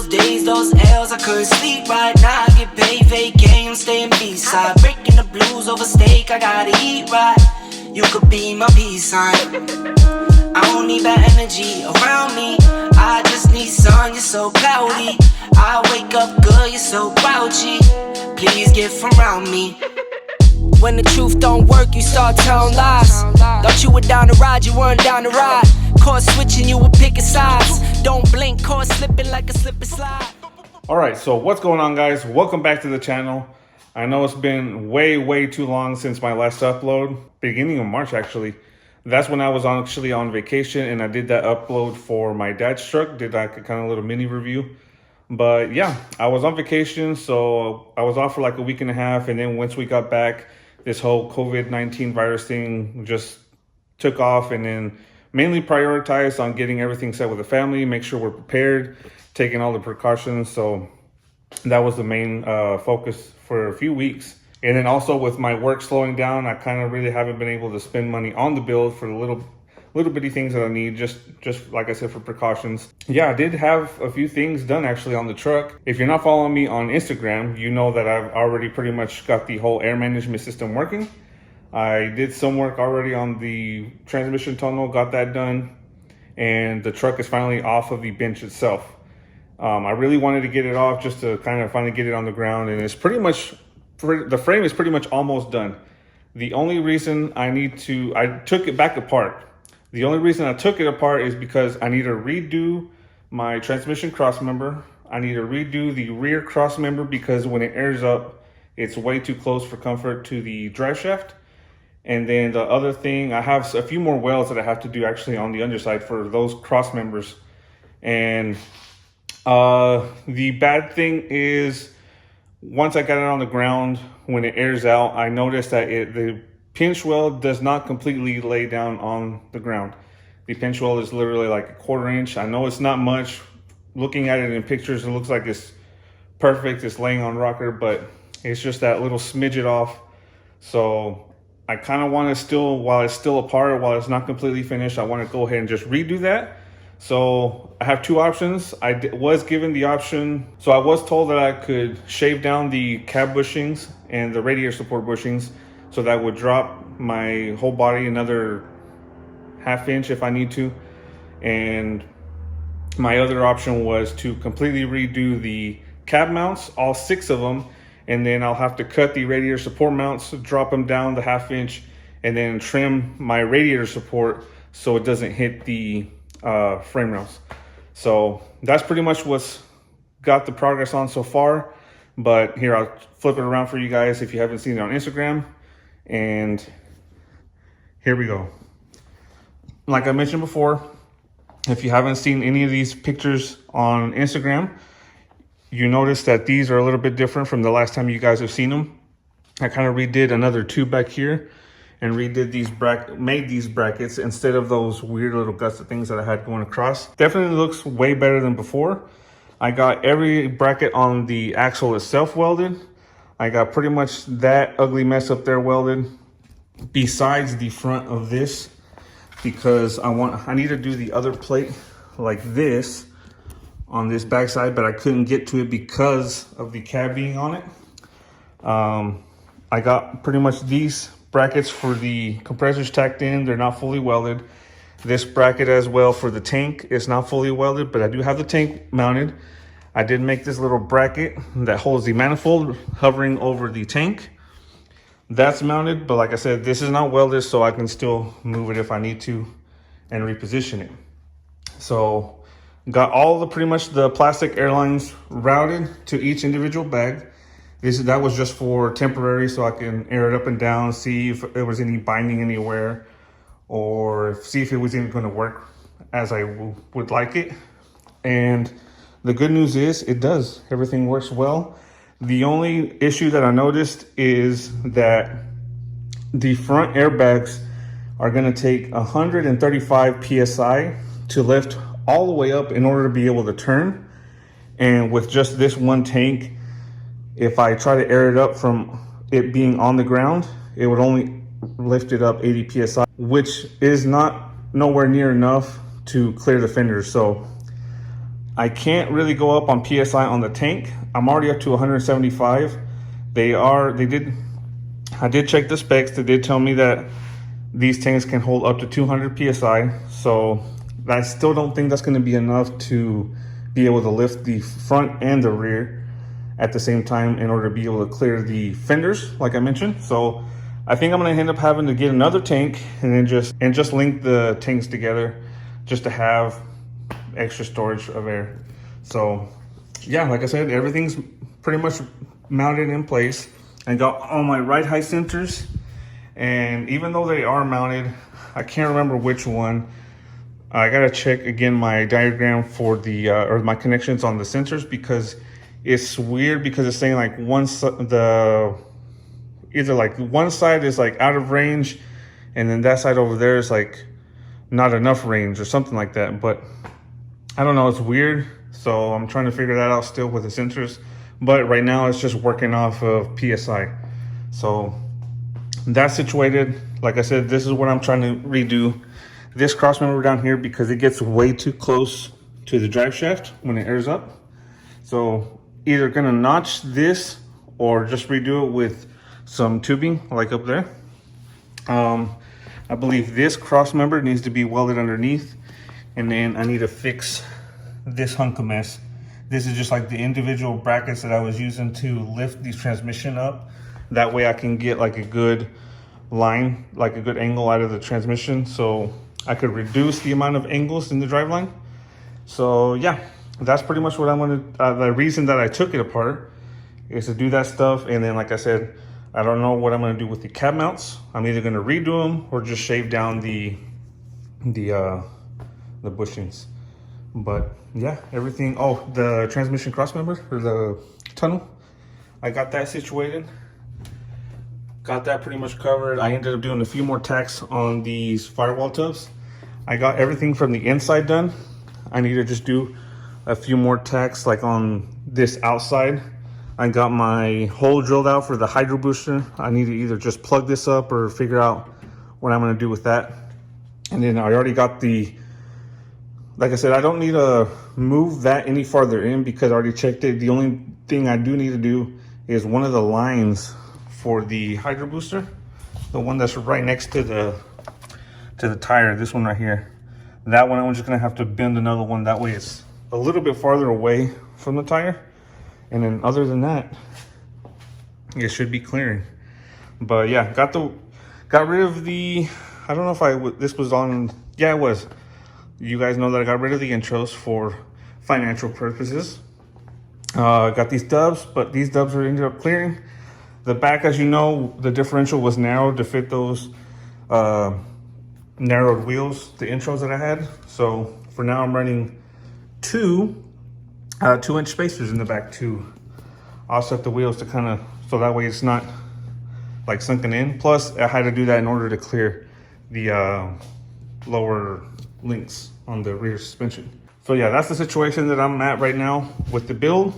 those days, those L's, I couldn't sleep right now. I get paid, vacay, I'm staying B-side. Breaking the blues over steak, I gotta eat right. You could be my peace sign. I don't need bad energy around me. I just need sun, you're so cloudy. I wake up good, you're so grouchy. Please get from around me. When the truth don't work, you start telling lies. Thought you were down to ride, you weren't down to ride. Caught switching, you were picking sides. Don't blink, caught slipping like a slip and slide. Alright, so what's going on, guys? Welcome back to the channel. I know it's been way too long since my last upload. Beginning of March, actually. That's when I was actually on vacation, and I did that upload for my dad's truck. Did like a kind of little mini review. But yeah, I was on vacation, so I was off for like a week and a half, and then once we got back, this whole COVID-19 virus thing just took off, and then mainly prioritized on getting everything set with the family, make sure we're prepared, taking all the precautions. So that was the main focus for a few weeks. And then also with my work slowing down, I kind of really haven't been able to spend money on the build for the little bitty things that I need, just like I said, for precautions. Yeah, I did have a few things done actually on the truck. If you're not following me on Instagram, you know that I've already pretty much got the whole air management system working. I did some work already on the transmission tunnel, got that done, and the truck is finally off of the bench itself. I really wanted to get it off just to kind of finally get it on the ground, and it's pretty much, the frame is pretty much almost done. The only reason I took it back apart. The only reason I took it apart is because I need to redo my transmission cross member. I need to redo the rear cross member because when it airs up, it's way too close for comfort to the drive shaft. And then the other thing, I have a few more welds that I have to do actually on the underside for those cross members. And the bad thing is, once I got it on the ground, when it airs out, I noticed that the pinch weld does not completely lay down on the ground. The pinch weld is literally like a 1/4 inch. I know it's not much. Looking at it in pictures, it looks like it's perfect. It's laying on rocker, but it's just that little smidget off. So I kind of want to still, while it's still apart, while it's not completely finished, I want to go ahead and just redo that. So I have two options. I was given the option, so I was told that I could shave down the cab bushings and the radiator support bushings, so that would drop my whole body another 1/2 inch if I need to. And my other option was to completely redo the cab mounts, all 6 of them, and then I'll have to cut the radiator support mounts, drop them down the 1/2 inch, and then trim my radiator support so it doesn't hit the frame rails. So that's pretty much what's got the progress on so far. But here, I'll flip it around for you guys if you haven't seen it on Instagram. And here we go. Like I mentioned before, if you haven't seen any of these pictures on Instagram, you notice that these are a little bit different from the last time you guys have seen them. I kind of redid another tube back here and redid made these brackets instead of those weird little gusset things that I had going across. Definitely looks way better than before. I got every bracket on the axle itself welded. I got pretty much that ugly mess up there welded, besides the front of this, because I need to do the other plate like this on this backside, but I couldn't get to it because of the cab being on it. I got pretty much these brackets for the compressors tacked in. They're not fully welded. This bracket as well for the tank is not fully welded, but I do have the tank mounted. I did make this little bracket that holds the manifold hovering over the tank. That's mounted, but like I said, this is not welded, so I can still move it if I need to and reposition it. So got all the pretty much the plastic airlines routed to each individual bag. That was just for temporary, so I can air it up and down, see if there was any binding anywhere, or see if it was even going to work as I would like it. And the good news is it does. Everything works well. The only issue that I noticed is that the front airbags are going to take 135 PSI to lift all the way up in order to be able to turn. And with just this one tank, if I try to air it up from it being on the ground, it would only lift it up 80 PSI, which is nowhere near enough to clear the fenders. So I can't really go up on PSI on the tank. I'm already up to 175. I did check the specs. They did tell me that these tanks can hold up to 200 PSI. So I still don't think that's going to be enough to be able to lift the front and the rear at the same time in order to be able to clear the fenders, like I mentioned. So I think I'm going to end up having to get another tank and then just link the tanks together just to have extra storage of air. So yeah, like I said, everything's pretty much mounted in place. I got all my ride height sensors, and even though they are mounted, I can't remember which one. I gotta check again my diagram for the or my connections on the sensors, because it's weird, because it's saying like either like one side is like out of range, and then that side over there is like not enough range or something like that. But I don't know, it's weird. So I'm trying to figure that out still with the sensors. But right now it's just working off of PSI. So that's situated. Like I said, this is what I'm trying to redo. This cross member down here, because it gets way too close to the drive shaft when it airs up. So either gonna notch this or just redo it with some tubing like up there. I believe this cross member needs to be welded underneath, and then I need to fix this hunk of mess. This is just like the individual brackets that I was using to lift the transmission up. That way I can get like a good line, like a good angle out of the transmission, so I could reduce the amount of angles in the driveline. So yeah, that's pretty much what I'm gonna, the reason that I took it apart is to do that stuff. And then, like I said, I don't know what I'm gonna do with the cab mounts. I'm either gonna redo them or just shave down the bushings. But yeah, everything. Oh, the transmission cross member for the tunnel, I got that situated. Got that pretty much covered. I ended up doing a few more tacks on these firewall tubs. I got everything from the inside done. I need to just do a few more tacks like on this outside. I got my hole drilled out for the hydro booster. I need to either just plug this up or figure out what I'm gonna do with that. And then I already got the, like I said, I don't need to move that any farther in because I already checked it. The only thing I do need to do is one of the lines for the hydro booster, the one that's right next to the tire, this one right here. That one I'm just gonna have to bend another one, that way it's a little bit farther away from the tire. And then other than that, it should be clearing. But yeah, got rid of the, I don't know if this was on, yeah, it was. You guys know that I got rid of the intros for financial purposes. Got these dubs, but these dubs are ended up clearing. The back, as you know, the differential was narrowed to fit those narrowed wheels, the intros that I had. So for now, I'm running two 2-inch spacers in the back to offset the wheels to kind of, so that way it's not like sunken in. Plus, I had to do that in order to clear the lower links on the rear suspension. So yeah, that's the situation that I'm at right now with the build.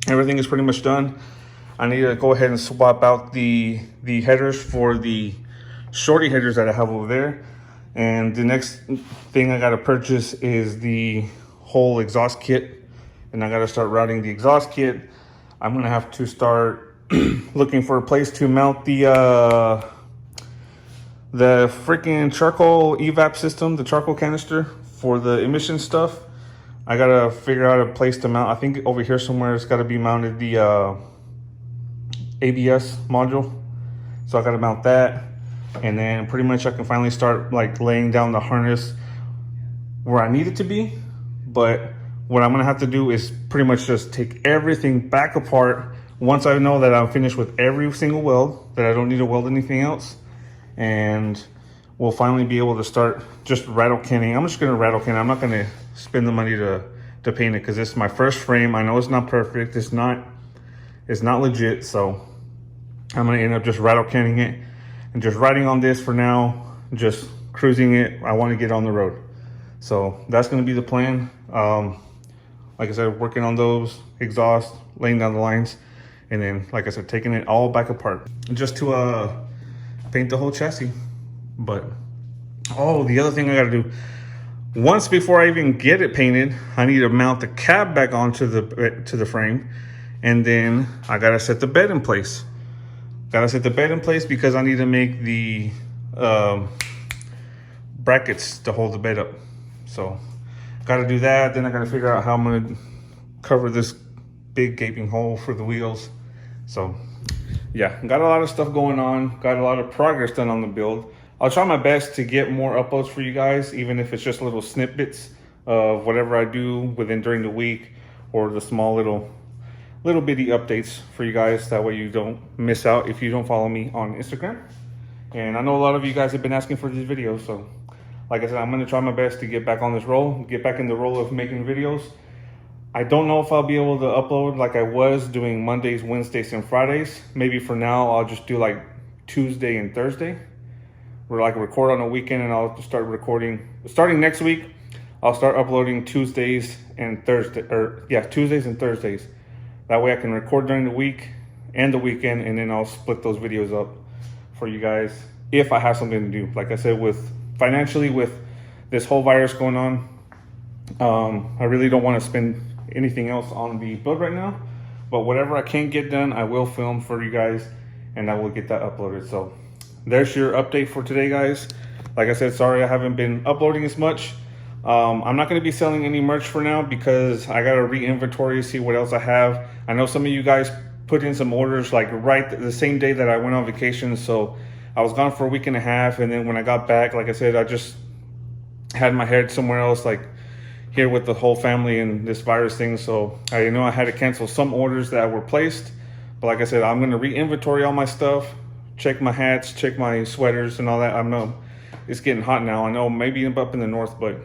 Everything is pretty much done. I need to go ahead and swap out the headers for the shorty headers that I have over there. And the next thing I got to purchase is the whole exhaust kit. And I got to start routing the exhaust kit. I'm going to have to start looking for a place to mount the freaking charcoal evap system, the charcoal canister for the emission stuff. I got to figure out a place to mount. I think over here somewhere it's got to be mounted, the ABS module. So I got to mount that. And then pretty much I can finally start like laying down the harness where I need it to be. But what I'm gonna have to do is pretty much just take everything back apart once I know that I'm finished with every single weld, that I don't need to weld anything else. And we'll finally be able to start just rattle canning. I'm just gonna rattle can. I'm not gonna spend the money to paint it because this is my first frame. I know it's not perfect. It's not legit. So I'm gonna end up just rattle canning it and just riding on this for now, just cruising it. I want to get on the road. So that's gonna be the plan. Like I said, working on those exhaust, laying down the lines, and then, like I said, taking it all back apart just to paint the whole chassis. But oh, the other thing I gotta do, Once before I even get it painted, I need to mount the cab back onto the frame, and then I gotta set the bed in place. Gotta set the bed in place because I need to make the brackets to hold the bed up. So gotta do that. Then I gotta figure out how I'm gonna cover this big gaping hole for the wheels. So yeah, got a lot of stuff going on, got a lot of progress done on the build. I'll try my best to get more uploads for you guys, even if it's just little snippets of whatever I do during the week, or the small little bitty updates for you guys. That way you don't miss out if you don't follow me on Instagram. And I know a lot of you guys have been asking for these videos, so like I said, I'm gonna try my best to get back on this roll, get back in the role of making videos. I don't know if I'll be able to upload like I was doing Mondays, Wednesdays, and Fridays. Maybe for now, I'll just do like Tuesday and Thursday. We're like record on a weekend, and I'll start recording. Starting next week, I'll start uploading Tuesdays and Tuesdays and Thursdays. That way I can record during the week and the weekend, and then I'll split those videos up for you guys if I have something to do. Like I said, financially with this whole virus going on, I really don't want to spend anything else on the build right now. But whatever I can get done, I will film for you guys, and I will get that uploaded. So there's your update for today, guys. Like I said, sorry I haven't been uploading as much. I'm not going to be selling any merch for now because I got to re-inventory, see what else I have. I know some of you guys put in some orders like right the same day that I went on vacation. So I was gone for a week and a half. And then when I got back, like I said, I just had my head somewhere else, like here with the whole family and this virus thing. So I know I had to cancel some orders that were placed. But like I said, I'm going to re-inventory all my stuff. Check my hats, check my sweaters and all that. I know it's getting hot now. I know maybe up in the north, but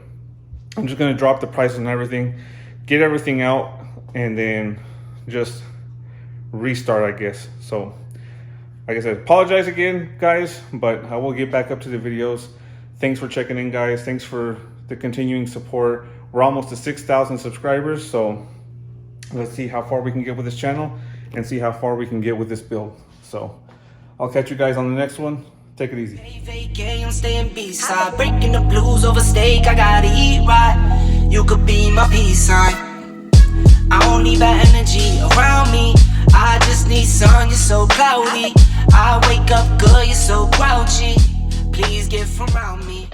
I'm just going to drop the prices and everything, get everything out, and then just restart, I guess. So like I said, apologize again, guys, but I will get back up to the videos. Thanks for checking in, guys. Thanks for the continuing support. We're almost to 6,000 subscribers. So let's see how far we can get with this channel and see how far we can get with this build. So I'll catch you guys on the next one. Take it easy. I'm staying B-side, breaking the blues over steak. I gotta eat right. You could be my peace sign. I don't need bad energy around me. I just need sun. You're so cloudy. I wake up good. You're so grouchy. Please get from around me.